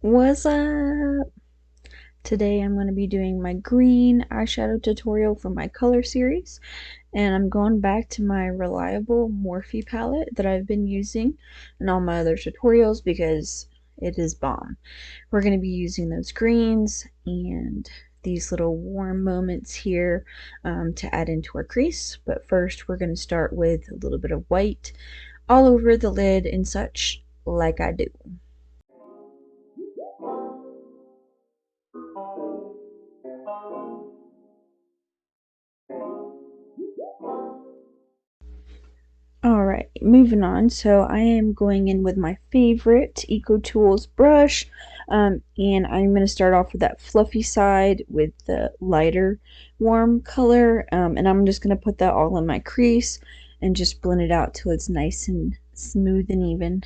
What's up? Today I'm going to be doing my green eyeshadow tutorial for my color series, and I'm going back to my reliable Morphe palette that I've been using in all my other tutorials because it is bomb. We're going to be using those greens and these little warm moments here to add into our crease, but first we're going to start with a little bit of white all over the lid and such, like I do. Alright, moving on. So I am going in with my favorite Eco Tools brush, and I'm going to start off with that fluffy side with the lighter warm color, and I'm just going to put that all in my crease and just blend it out till it's nice and smooth and even.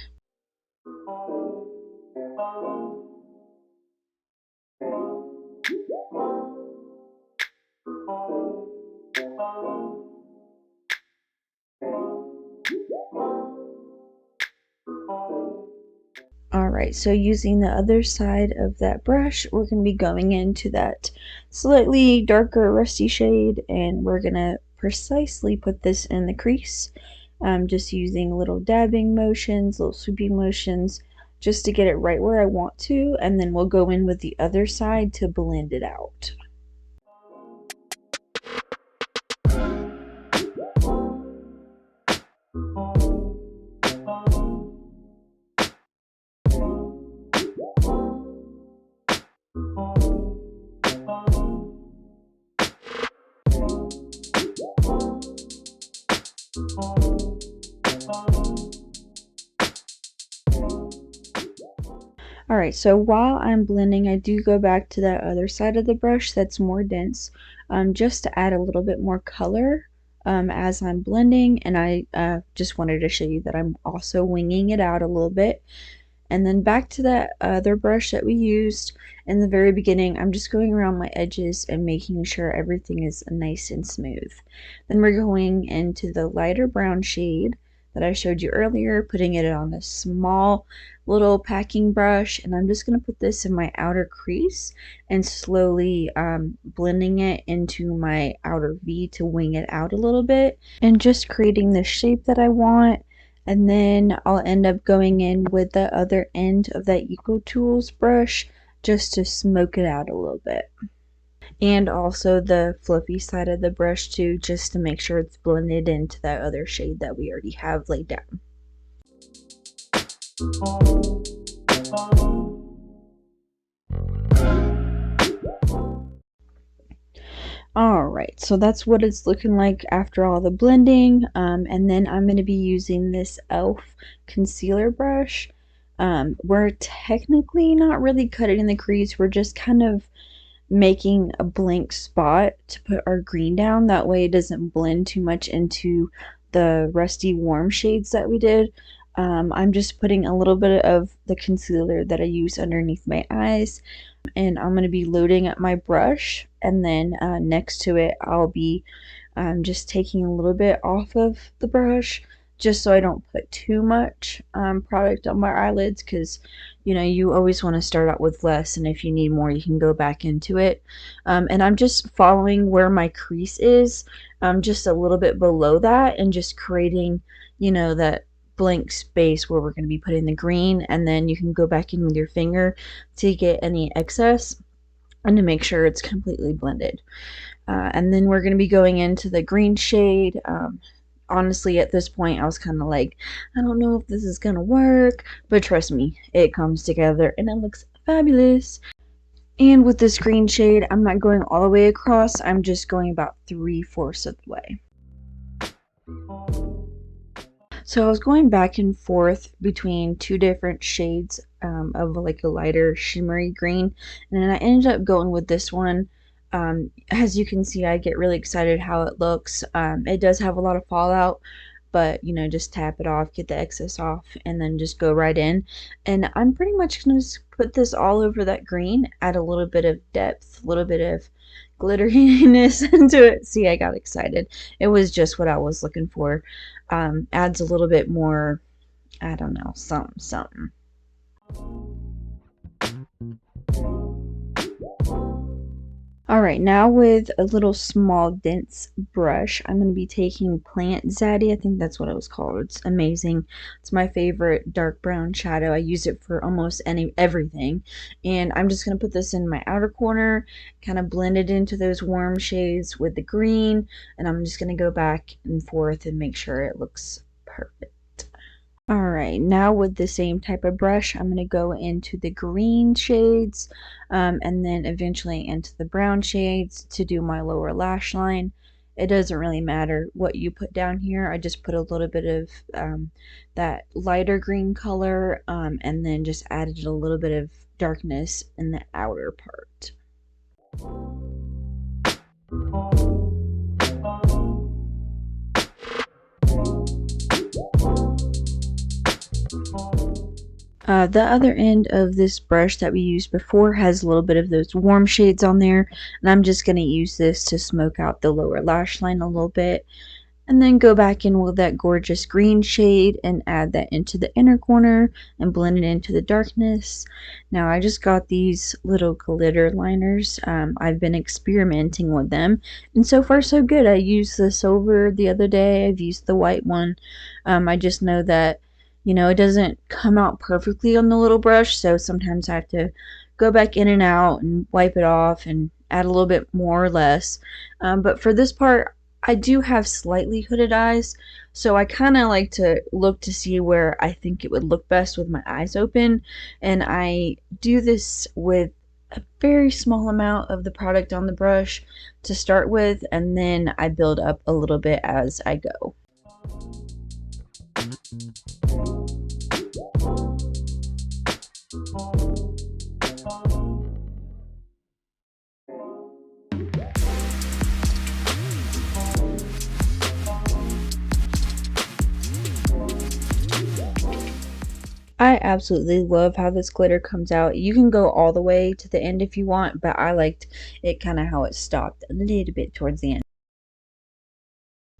Alright, so using the other side of that brush, we're going to be going into that slightly darker rusty shade, and we're going to precisely put this in the crease. Just using little dabbing motions, little sweeping motions, just to get it right where I want to, and then we'll go in with the other side to blend it out. Alright, so while I'm blending, I do go back to that other side of the brush that's more dense, just to add a little bit more color as I'm blending, and I just wanted to show you that I'm also winging it out a little bit. And then back to that other brush that we used in the very beginning, I'm just going around my edges and making sure everything is nice and smooth. Then we're going into the lighter brown shade that I showed you earlier, putting it on a small little packing brush, and I'm just going to put this in my outer crease and slowly blending it into my outer V to wing it out a little bit and just creating the shape that I want. And then I'll end up going in with the other end of that Eco Tools brush just to smoke it out a little bit. And also the fluffy side of the brush too, just to make sure it's blended into that other shade that we already have laid down. Alright, so that's what it's looking like after all the blending, and then I'm going to be using this e.l.f. concealer brush. We're technically not really cutting the crease, we're just kind of making a blank spot to put our green down. That way it doesn't blend too much into the rusty warm shades that we did. I'm just putting a little bit of the concealer that I use underneath my eyes, and I'm going to be loading up my brush, and then next to it I'll be just taking a little bit off of the brush just so I don't put too much product on my eyelids, because you know you always want to start out with less, and if you need more you can go back into it. And I'm just following where my crease is, just a little bit below that, and just creating, you know, that blank space where we're going to be putting the green, and then you can go back in with your finger to get any excess and to make sure it's completely blended. And then we're going to be going into the green shade. Honestly, at this point I was kind of like, I don't know if this is gonna work, but trust me, it comes together and it looks fabulous. And with this green shade, I'm not going all the way across, I'm just going about 3/4 of the way. So I was going back and forth between two different shades of like a lighter shimmery green, and then I ended up going with this one. As you can see, I get really excited how it looks. It does have a lot of fallout, but you know, just tap it off, get the excess off, and then just go right in. And I'm pretty much going to put this all over that green, add a little bit of depth, a little bit of glitteriness into it. See, I got excited. It was just what I was looking for. Adds a little bit more, I don't know, something. Alright, now with a little small dense brush, I'm going to be taking Plant Zaddy. I think that's what it was called. It's amazing. It's my favorite dark brown shadow. I use it for almost everything. And I'm just going to put this in my outer corner, kind of blend it into those warm shades with the green, and I'm just going to go back and forth and make sure it looks perfect. Alright, now with the same type of brush, I'm going to go into the green shades and then eventually into the brown shades to do my lower lash line. It doesn't really matter what you put down here. I just put a little bit of that lighter green color and then just added a little bit of darkness in the outer part. The other end of this brush that we used before has a little bit of those warm shades on there, and I'm just going to use this to smoke out the lower lash line a little bit. And then go back in with that gorgeous green shade and add that into the inner corner and blend it into the darkness. Now I just got these little glitter liners. I've been experimenting with them and so far so good. I used the silver the other day. I've used the white one. I just know that it doesn't come out perfectly on the little brush, so sometimes I have to go back in and out and wipe it off and add a little bit more or less. But for this part, I do have slightly hooded eyes, so I kind of like to look to see where I think it would look best with my eyes open, and I do this with a very small amount of the product on the brush to start with, and then I build up a little bit as I go. I absolutely love how this glitter comes out. You can go all the way to the end if you want, but I liked it kind of how it stopped a little bit towards the end.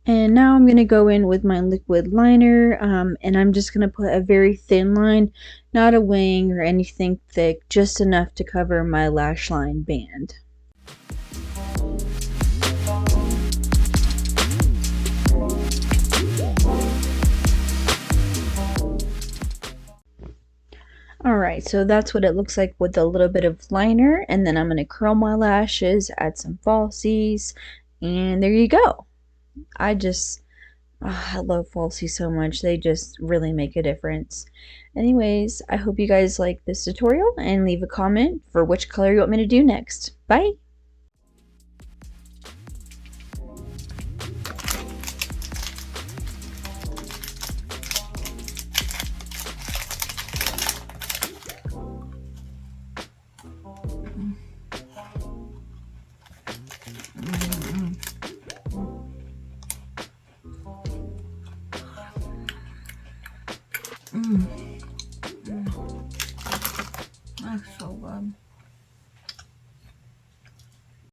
And now I'm going to go in with my liquid liner, and I'm just going to put a very thin line, not a wing or anything thick, just enough to cover my lash line band. Alright, so that's what it looks like with a little bit of liner, and then I'm going to curl my lashes, add some falsies, and there you go. I love falsies so much. They just really make a difference. Anyways, I hope you guys like this tutorial, and leave a comment for which color you want me to do next. Bye! Mm.